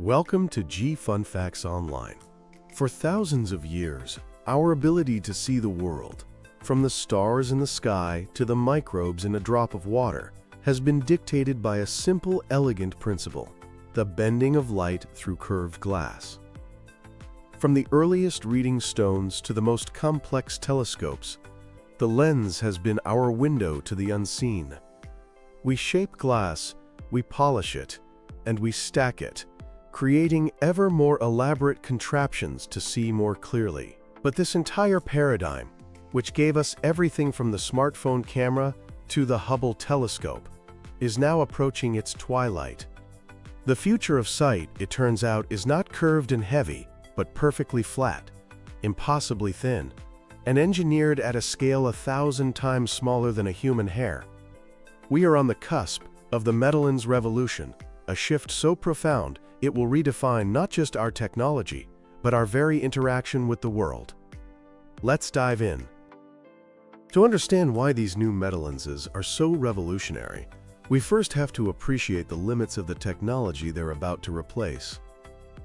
Welcome to G Fun Facts Online. For thousands of years, our ability to see the world, from the stars in the sky to the microbes in a drop of water, has been dictated by a simple, elegant principle: the bending of light through curved glass. From the earliest reading stones to the most complex telescopes, the lens has been our window to the unseen. We shape glass, we polish it, and we stack it, creating ever more elaborate contraptions to see more clearly. But this entire paradigm, which gave us everything from the smartphone camera to the Hubble telescope, is now approaching its twilight. The future of sight, it turns out, is not curved and heavy, but perfectly flat, impossibly thin, and engineered at a scale 1,000 times smaller than a human hair. We are on the cusp of the metalens revolution, a shift so profound it will redefine not just our technology, but our very interaction with the world. Let's dive in. To understand why these new metalenses are so revolutionary, we first have to appreciate the limits of the technology they're about to replace.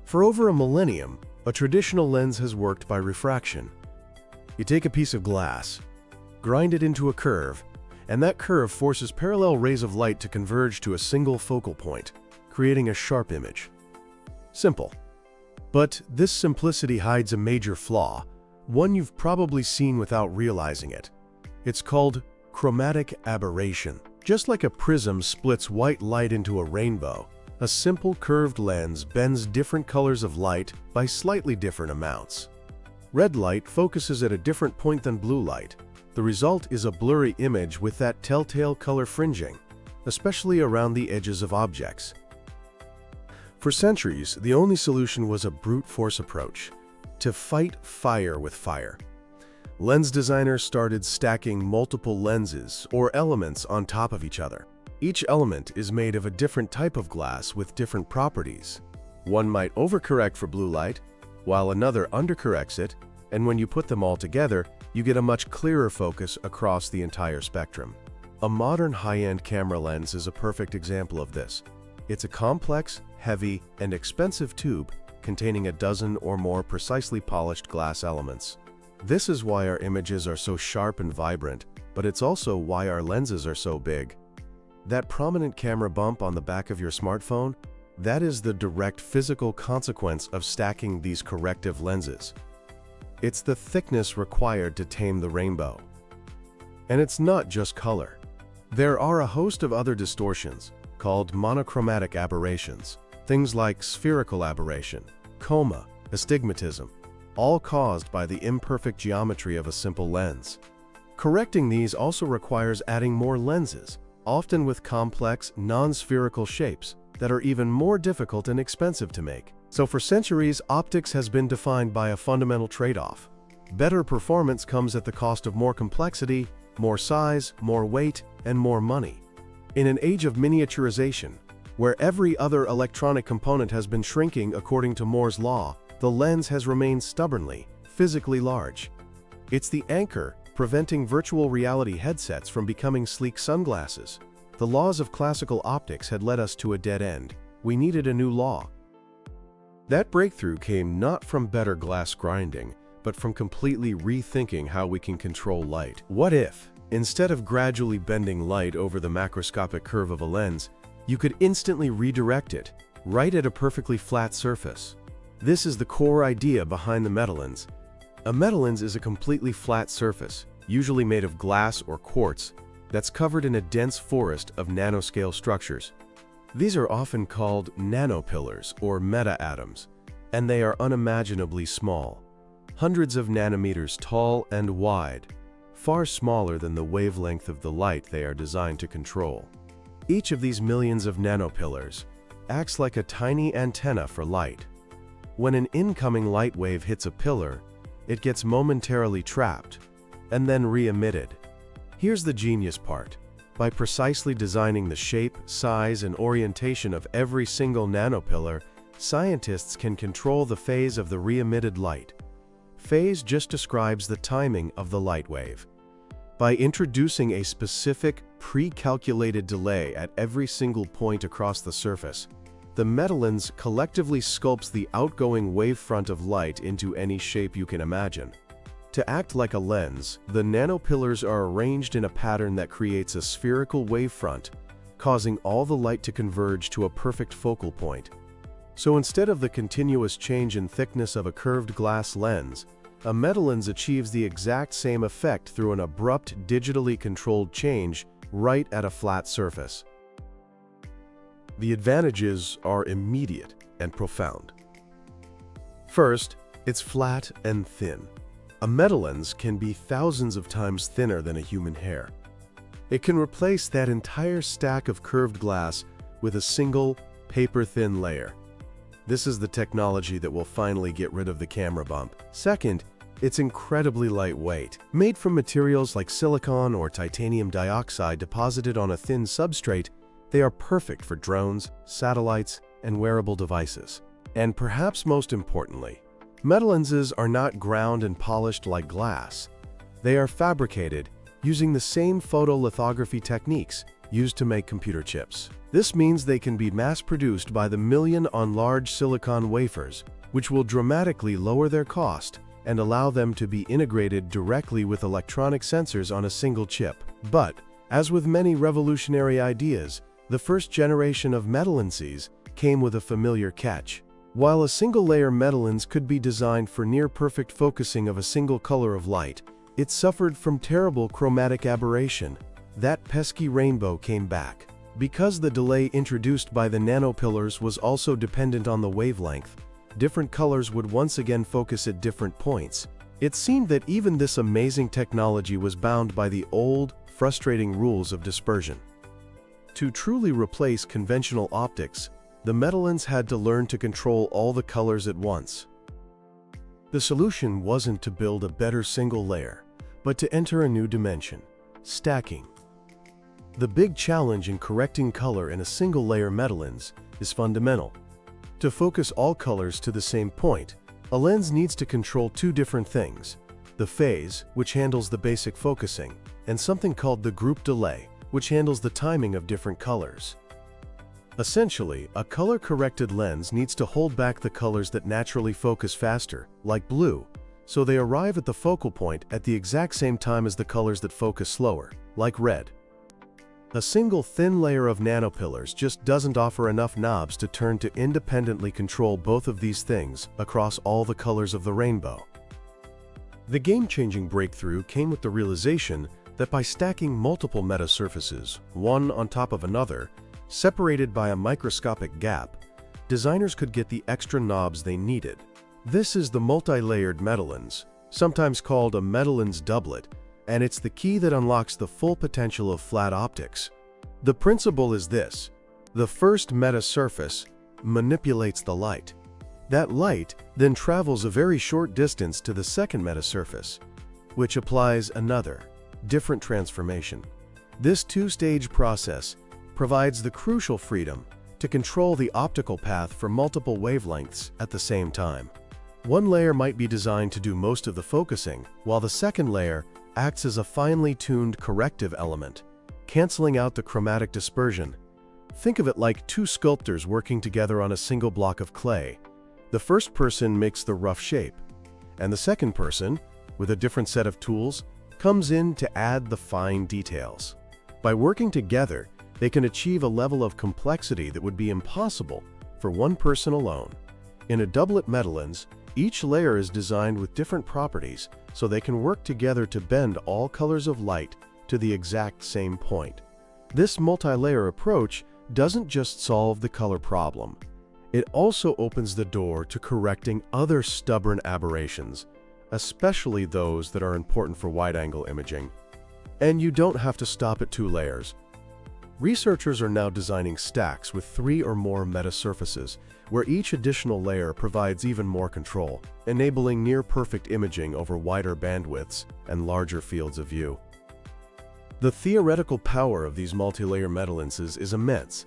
For over a millennium, a traditional lens has worked by refraction. You take a piece of glass, grind it into a curve, and that curve forces parallel rays of light to converge to a single focal point, creating a sharp image. Simple. But this simplicity hides a major flaw, one you've probably seen without realizing it. It's called chromatic aberration. Just like a prism splits white light into a rainbow, a simple curved lens bends different colors of light by slightly different amounts. Red light focuses at a different point than blue light. The result is a blurry image with that telltale color fringing, especially around the edges of objects. For centuries, the only solution was a brute force approach, to fight fire with fire. Lens designers started stacking multiple lenses or elements on top of each other. Each element is made of a different type of glass with different properties. One might overcorrect for blue light, while another undercorrects it, and when you put them all together, you get a much clearer focus across the entire spectrum. A modern high-end camera lens is a perfect example of this. It's a complex, heavy, and expensive tube containing a dozen or more precisely polished glass elements. This is why our images are so sharp and vibrant, but it's also why our lenses are so big. That prominent camera bump on the back of your smartphone, that is the direct physical consequence of stacking these corrective lenses. It's the thickness required to tame the rainbow. And it's not just color. There are a host of other distortions, called monochromatic aberrations, things like spherical aberration, coma, astigmatism, all caused by the imperfect geometry of a simple lens. Correcting these also requires adding more lenses, often with complex, non-spherical shapes that are even more difficult and expensive to make. So for centuries, optics has been defined by a fundamental trade-off. Better performance comes at the cost of more complexity, more size, more weight, and more money. In an age of miniaturization, where every other electronic component has been shrinking according to Moore's law, the lens has remained stubbornly, physically large. It's the anchor preventing virtual reality headsets from becoming sleek sunglasses. The laws of classical optics had led us to a dead end. We needed a new law. That breakthrough came not from better glass grinding, but from completely rethinking how we can control light. What if, instead of gradually bending light over the macroscopic curve of a lens, you could instantly redirect it, right at a perfectly flat surface? This is the core idea behind the metalens. A metalens is a completely flat surface, usually made of glass or quartz, that's covered in a dense forest of nanoscale structures. These are often called nanopillars or meta-atoms, and they are unimaginably small, hundreds of nanometers tall and wide, far smaller than the wavelength of the light they are designed to control. Each of these millions of nanopillars acts like a tiny antenna for light. When an incoming light wave hits a pillar, it gets momentarily trapped and then re-emitted. Here's the genius part. By precisely designing the shape, size, and orientation of every single nanopillar, scientists can control the phase of the re-emitted light. Phase just describes the timing of the light wave. By introducing a specific, pre-calculated delay at every single point across the surface, the metalens collectively sculpts the outgoing wavefront of light into any shape you can imagine. To act like a lens, the nanopillars are arranged in a pattern that creates a spherical wavefront, causing all the light to converge to a perfect focal point. So instead of the continuous change in thickness of a curved glass lens, a metalens achieves the exact same effect through an abrupt, digitally controlled change right at a flat surface. The advantages are immediate and profound. First, it's flat and thin. A metalens can be thousands of times thinner than a human hair. It can replace that entire stack of curved glass with a single, paper-thin layer. This is the technology that will finally get rid of the camera bump. Second, it's incredibly lightweight. Made from materials like silicon or titanium dioxide deposited on a thin substrate, they are perfect for drones, satellites, and wearable devices. And perhaps most importantly, metalenses are not ground and polished like glass. They are fabricated using the same photolithography techniques used to make computer chips. This means they can be mass-produced by the million on large silicon wafers, which will dramatically lower their cost and allow them to be integrated directly with electronic sensors on a single chip. But, as with many revolutionary ideas, the first generation of metalenses came with a familiar catch. While a single-layer metalens could be designed for near-perfect focusing of a single color of light, it suffered from terrible chromatic aberration. That pesky rainbow came back. Because the delay introduced by the nanopillars was also dependent on the wavelength, different colors would once again focus at different points. It seemed that even this amazing technology was bound by the old, frustrating rules of dispersion. To truly replace conventional optics, the metalens had to learn to control all the colors at once. The solution wasn't to build a better single layer, but to enter a new dimension: stacking. The big challenge in correcting color in a single-layer metalens is fundamental. To focus all colors to the same point, a lens needs to control two different things: the phase, which handles the basic focusing, and something called the group delay, which handles the timing of different colors. Essentially, a color-corrected lens needs to hold back the colors that naturally focus faster, like blue, so they arrive at the focal point at the exact same time as the colors that focus slower, like red. A single thin layer of nanopillars just doesn't offer enough knobs to turn to independently control both of these things across all the colors of the rainbow. The game-changing breakthrough came with the realization that by stacking multiple metasurfaces, one on top of another, separated by a microscopic gap, designers could get the extra knobs they needed. This is the multi-layered metalens, sometimes called a metalens doublet, and it's the key that unlocks the full potential of flat optics. The principle is this: the first metasurface manipulates the light. That light then travels a very short distance to the second metasurface, which applies another, different transformation. This two-stage process provides the crucial freedom to control the optical path for multiple wavelengths at the same time. One layer might be designed to do most of the focusing, while the second layer acts as a finely tuned corrective element, canceling out the chromatic dispersion. Think of it like two sculptors working together on a single block of clay. The first person makes the rough shape, and the second person, with a different set of tools, comes in to add the fine details. By working together, they can achieve a level of complexity that would be impossible for one person alone. In a doublet metalens, each layer is designed with different properties so they can work together to bend all colors of light to the exact same point. This multi-layer approach doesn't just solve the color problem. It also opens the door to correcting other stubborn aberrations, especially those that are important for wide-angle imaging. And you don't have to stop at 2 layers. Researchers are now designing stacks with 3 or more metasurfaces, where each additional layer provides even more control, enabling near-perfect imaging over wider bandwidths and larger fields of view. The theoretical power of these multi-layer metalenses is immense,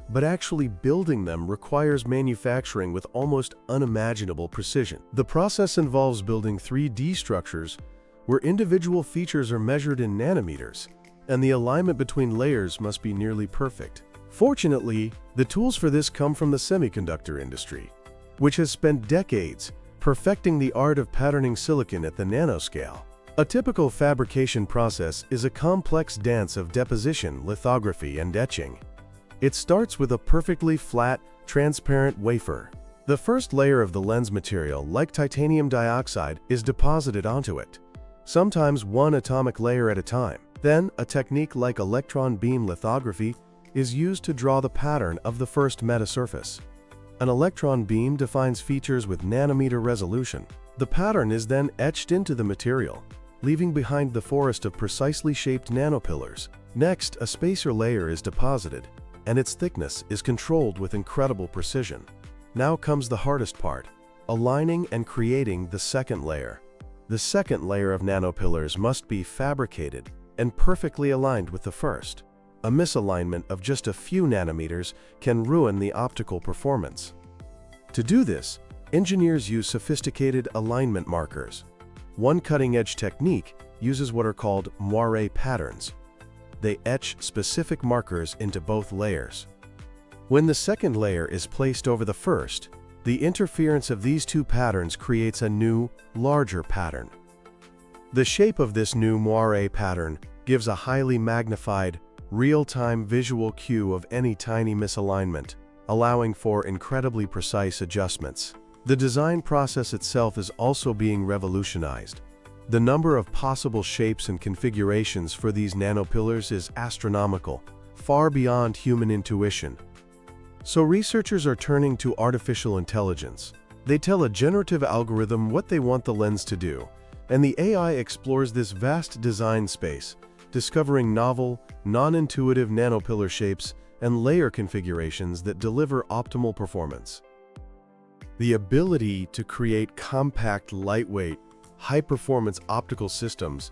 but actually building them requires manufacturing with almost unimaginable precision. The process involves building 3D structures where individual features are measured in nanometers, and the alignment between layers must be nearly perfect. Fortunately, the tools for this come from the semiconductor industry, which has spent decades perfecting the art of patterning silicon at the nanoscale. A typical fabrication process is a complex dance of deposition, lithography, and etching. It starts with a perfectly flat, transparent wafer. The first layer of the lens material, like titanium dioxide, is deposited onto it, sometimes one atomic layer at a time. Then, a technique like electron beam lithography is used to draw the pattern of the first metasurface. An electron beam defines features with nanometer resolution. The pattern is then etched into the material, leaving behind the forest of precisely shaped nanopillars. Next, a spacer layer is deposited, and its thickness is controlled with incredible precision. Now comes the hardest part, aligning and creating the second layer. The second layer of nanopillars must be fabricated and perfectly aligned with the first. A misalignment of just a few nanometers can ruin the optical performance. To do this, engineers use sophisticated alignment markers. One cutting-edge technique uses what are called moire patterns. They etch specific markers into both layers. When the second layer is placed over the first, the interference of these two patterns creates a new, larger pattern. The shape of this new moire pattern gives a highly magnified, real-time visual cue of any tiny misalignment, allowing for incredibly precise adjustments. The design process itself is also being revolutionized. The number of possible shapes and configurations for these nanopillars is astronomical, far beyond human intuition. So researchers are turning to artificial intelligence. They tell a generative algorithm what they want the lens to do, and the AI explores this vast design space, discovering novel, non-intuitive nanopillar shapes and layer configurations that deliver optimal performance. The ability to create compact, lightweight, high-performance optical systems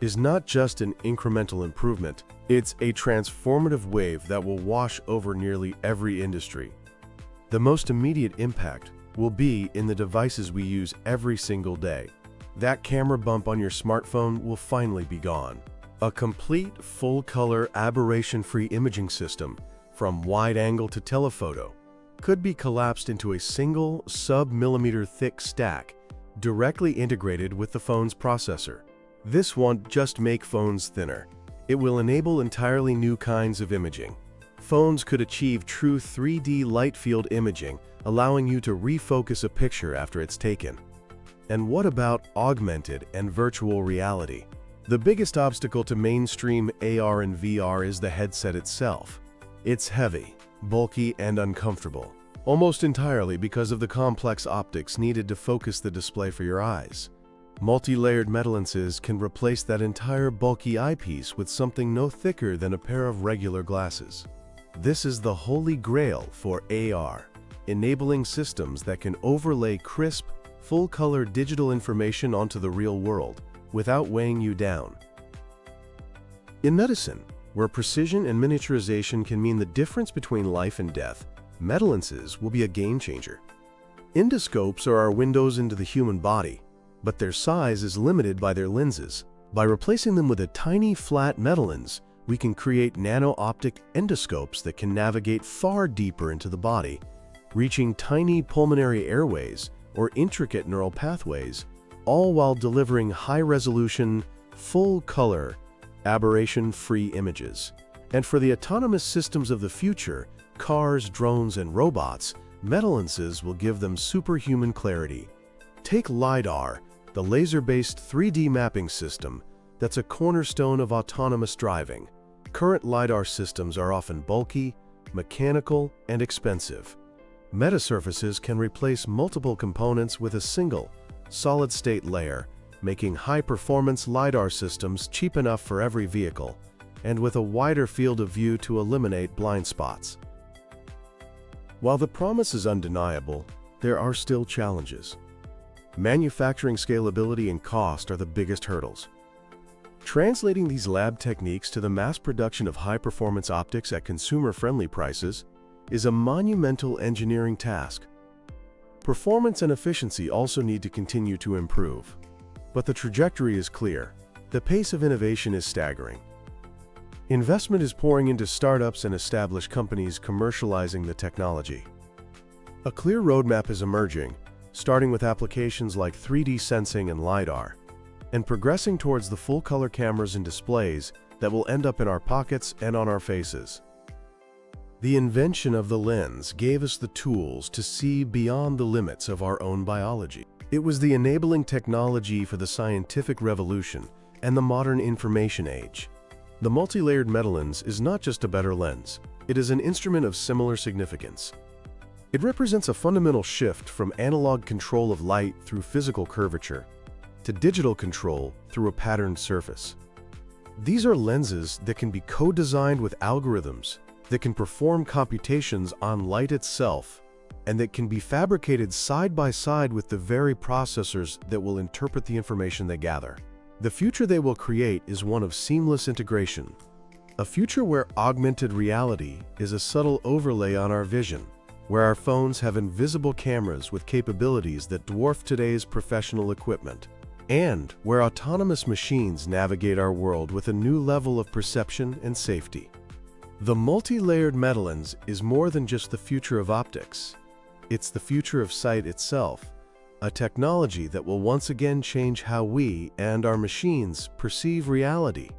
is not just an incremental improvement, it's a transformative wave that will wash over nearly every industry. The most immediate impact will be in the devices we use every single day. That camera bump on your smartphone will finally be gone. A complete, full-color, aberration-free imaging system, from wide-angle to telephoto, could be collapsed into a single, sub-millimeter thick stack directly integrated with the phone's processor. This won't just make phones thinner. It will enable entirely new kinds of imaging. Phones could achieve true 3D light field imaging, allowing you to refocus a picture after it's taken. And what about augmented and virtual reality? The biggest obstacle to mainstream AR and VR is the headset itself. It's heavy, bulky, and uncomfortable, almost entirely because of the complex optics needed to focus the display for your eyes. Multi-layered metalenses can replace that entire bulky eyepiece with something no thicker than a pair of regular glasses. This is the holy grail for AR, enabling systems that can overlay crisp, full-color digital information onto the real world without weighing you down. In medicine, where precision and miniaturization can mean the difference between life and death, metalenses will be a game-changer. Endoscopes are our windows into the human body, but their size is limited by their lenses. By replacing them with a tiny, flat metalens, we can create nano-optic endoscopes that can navigate far deeper into the body, reaching tiny pulmonary airways or intricate neural pathways, all while delivering high-resolution, full-color, aberration-free images. And for the autonomous systems of the future, cars, drones, and robots, metalenses will give them superhuman clarity. Take LiDAR, the laser-based 3D mapping system that's a cornerstone of autonomous driving. Current LiDAR systems are often bulky, mechanical, and expensive. Metasurfaces can replace multiple components with a single, solid-state layer, making high-performance LiDAR systems cheap enough for every vehicle, and with a wider field of view to eliminate blind spots. While the promise is undeniable, there are still challenges. Manufacturing scalability and cost are the biggest hurdles. Translating these lab techniques to the mass production of high-performance optics at consumer-friendly prices is a monumental engineering task. Performance and efficiency also need to continue to improve. But the trajectory is clear. The pace of innovation is staggering. Investment is pouring into startups and established companies commercializing the technology. A clear roadmap is emerging, starting with applications like 3D sensing and LiDAR, and progressing towards the full-color cameras and displays that will end up in our pockets and on our faces. The invention of the lens gave us the tools to see beyond the limits of our own biology. It was the enabling technology for the scientific revolution and the modern information age. The multi-layered metalens is not just a better lens, it is an instrument of similar significance. It represents a fundamental shift from analog control of light through physical curvature to digital control through a patterned surface. These are lenses that can be co-designed with algorithms, that can perform computations on light itself, and that can be fabricated side by side with the very processors that will interpret the information they gather. The future they will create is one of seamless integration, a future where augmented reality is a subtle overlay on our vision, where our phones have invisible cameras with capabilities that dwarf today's professional equipment, and where autonomous machines navigate our world with a new level of perception and safety. The multi-layered metalens is more than just the future of optics. It's the future of sight itself, a technology that will once again change how we and our machines perceive reality.